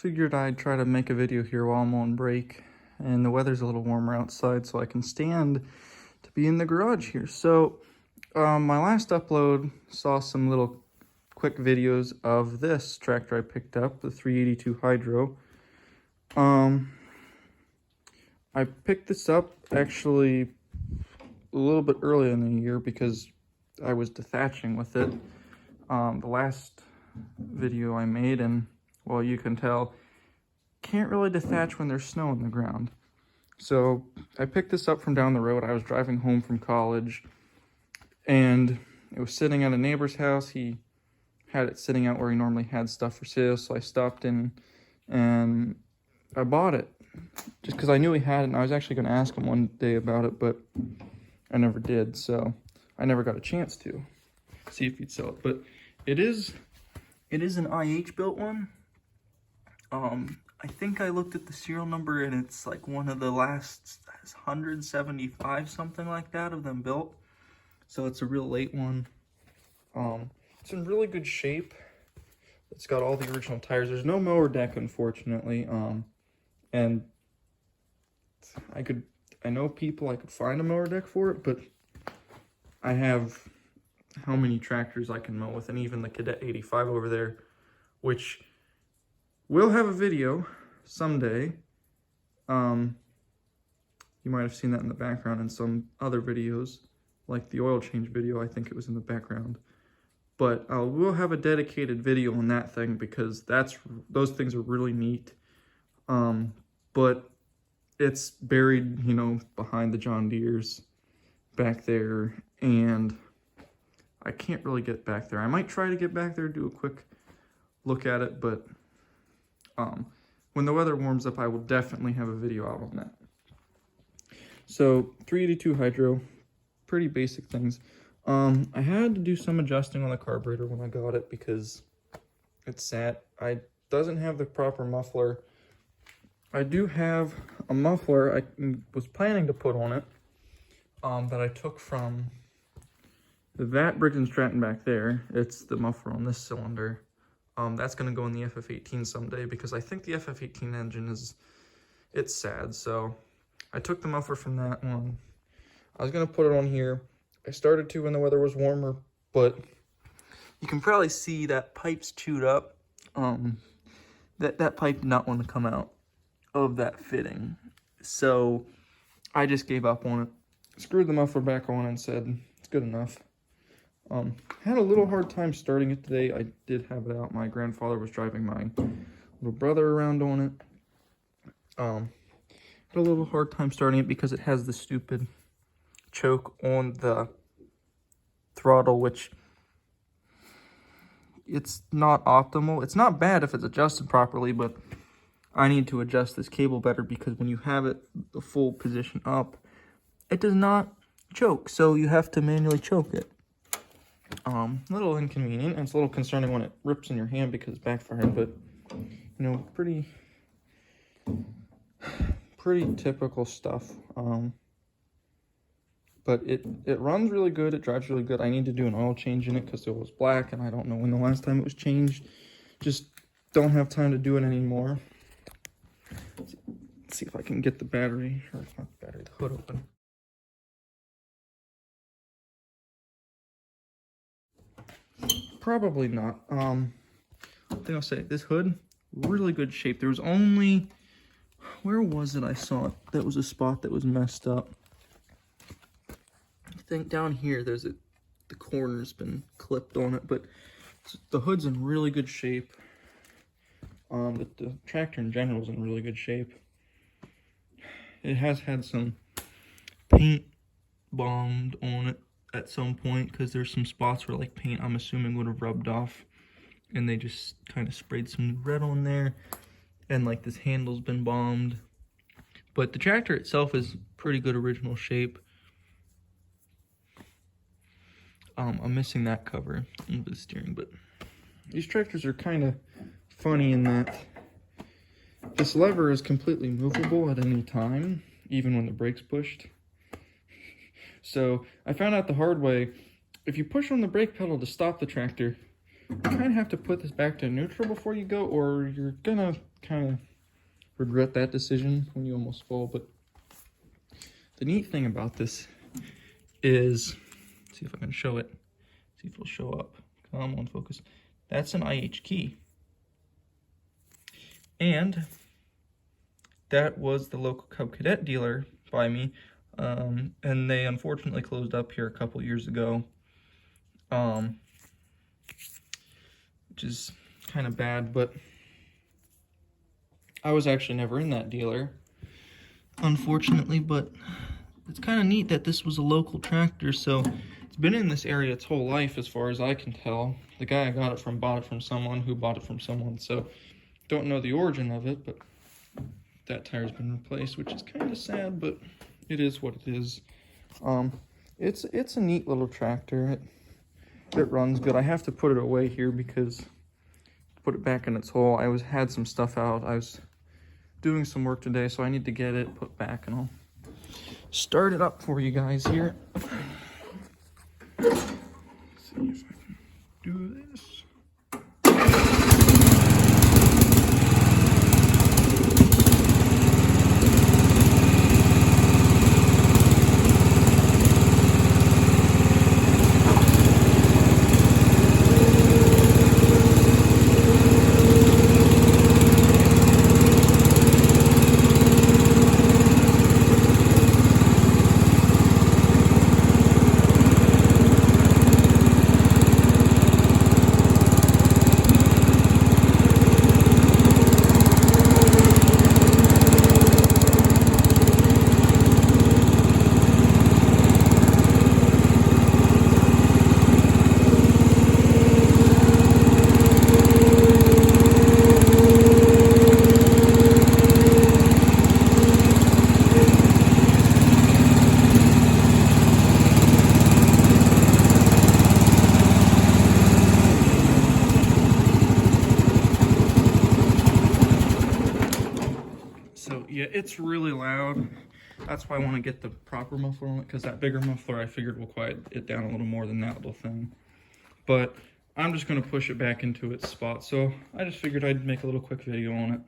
Figured I'd try to make a video here while I'm on break, and the weather's a little warmer outside, so I can stand to be in the garage here. So, my last upload saw some little quick videos of this tractor I picked up, the 382 Hydro. I picked this up actually a little bit early in the year because I was dethatching with it. The last video I made, and well, you can tell, can't really dethatch when there's snow on the ground. So I picked this up from down the road. I was driving home from college, and it was sitting at a neighbor's house. He had it sitting out where he normally had stuff for sale, so I stopped in and I bought it just because I knew he had it, and I was actually going to ask him one day about it, but I never did, so I never got a chance to see if he'd sell it. But it is an IH built one. I think I looked at the serial number, and it's like one of the last 175, something like that, of them built. So it's a real late one. It's in really good shape. It's got all the original tires. There's no mower deck, unfortunately. And I know people I could find a mower deck for it, but I have how many tractors I can mow with, and even the Cadet 85 over there, which will have a video someday. You might have seen that in the background in some other videos, like the oil change video. I think it was in the background. But I will have a dedicated video on that thing because those things are really neat. But it's buried, behind the John Deeres back there, and I can't really get back there. I might try to get back there, do a quick look at it, but when the weather warms up, I will definitely have a video out on that. So 382 Hydro, pretty basic things. I had to do some adjusting on the carburetor when I got it because it's sat. It doesn't have the proper muffler. I do have a muffler I was planning to put on it that I took from that Briggs & Stratton back there. It's the muffler on this cylinder. That's going to go in the FF18 someday because I think the FF18 engine it's sad. So I took the muffler from that one. I was going to put it on here. I started to when the weather was warmer, but you can probably see that pipe's chewed up. That pipe did not want to come out of that fitting. So I just gave up on it, screwed the muffler back on, and said, it's good enough. Had a little hard time starting it today. I did have it out. My grandfather was driving my little brother around on it. Had a little hard time starting it because it has the stupid choke on the throttle, which it's not optimal. It's not bad if it's adjusted properly, but I need to adjust this cable better because when you have it the full position up, it does not choke, so you have to manually choke it. A little inconvenient, and it's a little concerning when it rips in your hand because it's backfiring, but pretty typical stuff. But it runs really good, it drives really good. I need to do an oil change in it because it was black, and I don't know when the last time it was changed. Just don't have time to do it anymore. Let's see if I can get the battery, or not the battery, the hood open. Probably not. I think I'll say this hood, really good shape. There was only, where was it I saw it? That was a spot that was messed up. I think down here, the corner's been clipped on it, but the hood's in really good shape. But the tractor in general is in really good shape. It has had some paint bombed on it at some point because there's some spots where like paint, I'm assuming, would have rubbed off, and they just kind of sprayed some red on there, and like this handle's been bombed. But the tractor itself is pretty good original shape. I'm missing that cover of the steering, but these tractors are kind of funny in that this lever is completely movable at any time, even when the brake's pushed. So I found out the hard way, if you push on the brake pedal to stop the tractor, you kind of have to put this back to neutral before you go, or you're gonna kind of regret that decision when you almost fall. But the neat thing about this is, see if I can show it, see if it'll show up. Come on, focus. That's an IH key. And that was the local Cub Cadet dealer by me. And they unfortunately closed up here a couple years ago. Which is kind of bad, but I was actually never in that dealer, unfortunately. But it's kind of neat that this was a local tractor, so it's been in this area its whole life as far as I can tell. The guy I got it from bought it from someone who bought it from someone, so don't know the origin of it, but that tire's been replaced, which is kind of sad, but it is what it is. It's a neat little tractor. It runs good. I have to put it away here because put it back in its hole. I had some stuff out. I was doing some work today, so I need to get it put back, and I'll start it up for you guys here. Let's see if I can do this. So yeah, it's really loud. That's why I want to get the proper muffler on it, because that bigger muffler I figured will quiet it down a little more than that little thing. But I'm just going to push it back into its spot, so I just figured I'd make a little quick video on it.